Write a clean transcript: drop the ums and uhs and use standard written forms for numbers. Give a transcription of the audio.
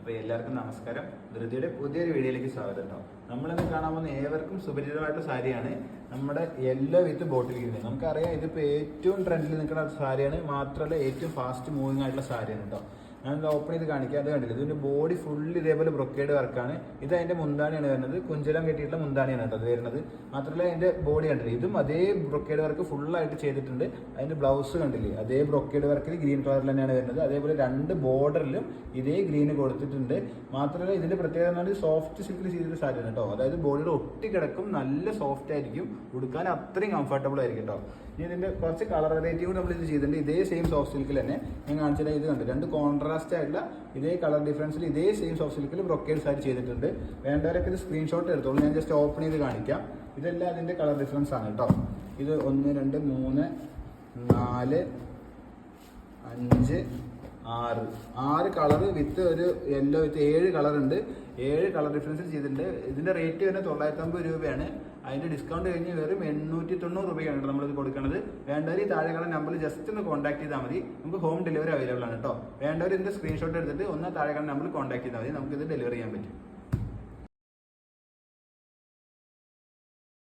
അപ്പോൾ എല്ലാവർക്കും നമസ്കാരം. ധൃതിയുടെ പുതിയൊരു വീഡിയോയിലേക്ക് സ്വാഗതം കേട്ടോ. നമ്മളിന്ന് കാണാൻ പോകുന്ന ഏവർക്കും സുപരിചിതമായിട്ടുള്ള സാരിയാണ് നമ്മുടെ യെല്ലോ വിത്ത് ബോട്ടിൽ ഗ്രീൻ. നമുക്കറിയാം ഇതിപ്പോൾ ഏറ്റവും ട്രെൻഡിൽ നിൽക്കുന്ന സാരിയാണ്, മാത്രമല്ല ഏറ്റവും ഫാസ്റ്റ് മൂവിങ് ആയിട്ടുള്ള സാരിയാണ് കേട്ടോ. ഞാൻ ഓപ്പൺ ചെയ്ത് കാണിക്കാം. അത് കണ്ടില്ല, ഇതിൻ്റെ ബോഡി ഫുള്ള് ഇതേപോലെ ബ്രൊക്കേഡ് വർക്കാണ്. ഇത് അതിൻ്റെ മുന്താണിയാണ് വരുന്നത്, കുഞ്ചലം കെട്ടിയിട്ടുള്ള മുന്താണിയാണ് കേട്ടോ അത് വരുന്നത്. മാത്രമല്ല അതിൻ്റെ ബോഡി കണ്ടില്ലേ, ഇതും അതേ ബ്രൊക്കേഡ് വർക്ക് ഫുള്ളായിട്ട് ചെയ്തിട്ടുണ്ട്. അതിൻ്റെ ബ്ലൗസ് കണ്ടില്ലേ, അതേ ബ്രൊക്കേഡ് വർക്കിൽ ഗ്രീൻ കളറിൽ തന്നെയാണ് വരുന്നത്. അതേപോലെ രണ്ട് ബോർഡറിലും ഇതേ ഗ്രീന് കൊടുത്തിട്ടുണ്ട്. മാത്രമല്ല ഇതിൻ്റെ പ്രത്യേകത എന്ന് പറഞ്ഞാൽ സോഫ്റ്റ് സിൽക്കിൽ ചെയ്തിട്ട് സാരിയാണ് കേട്ടോ. അതായത് ബോഡിയിൽ ഒട്ടിക്കിടക്കും, നല്ല സോഫ്റ്റ് ആയിരിക്കും, ഉടുക്കാൻ അത്രയും കംഫർട്ടബിൾ ആയിരിക്കും കേട്ടോ. ഇനി ഇതിൻ്റെ കുറച്ച് കളർ വെറൈറ്റി കൂടി നമ്മൾ ഇത് ചെയ്തിട്ടുണ്ട്. ഇതേ സെയിം സോഫ്റ്റ് സിൽക്കിൽ തന്നെ ഞാൻ കാണിച്ചാൽ ഇത് കണ്ട് രണ്ട് കോൺട്രാസ്റ്റ് ആയിട്ടുള്ള ഇതേ കളർ ഡിഫറൻസിൽ ഇതേ സെയിം സോഫ്റ്റ് സിൽക്കിൽ ബ്രൊക്കേഡ് സാരി ചെയ്തിട്ടുണ്ട്. വേണ്ടവരൊക്കെ ഇത് സ്ക്രീൻഷോട്ട് എടുത്തോളൂ. ഞാൻ ജസ്റ്റ് ഓപ്പൺ ചെയ്ത് കാണിക്കാം. ഇതെല്ലാം അതിൻ്റെ കളർ ഡിഫറൻസ് ആണ് കേട്ടോ. ഇത് 1 2 3 4 5 6 കളർ വിത്ത് ഒരു യെല്ലോ വിത്ത് 7 കളർ ഉണ്ട്. 7 കളർ ഡിഫറൻസിൽ ചെയ്തിട്ടുണ്ട്. ഇതിൻ്റെ റേറ്റ് വരുന്നത് 950 രൂപയാണ്. അതിൻ്റെ ഡിസ്കൗണ്ട് കഴിഞ്ഞ് വെറും 890 രൂപയാണ് നമ്മളിത് കൊടുക്കുന്നത്. വേണ്ടവർ ഈ താഴെ കാണുന്ന നമ്പറിൽ ജസ്റ്റ് ഒന്ന് കോൺടാക്ട് ചെയ്താൽ മതി. നമുക്ക് ഹോം ഡെലിവറി അവൈലബിൾ ആണ് കേട്ടോ. വേണ്ടവർ ഇതിൻ്റെ സ്ക്രീൻഷോട്ട് എടുത്തിട്ട് ഒന്ന് താഴെ കാണുന്ന നമ്പറിൽ കോൺടാക്ട് ചെയ്താൽ മതി, നമുക്കിത് ഡെലിവറി ചെയ്യാൻ പറ്റും.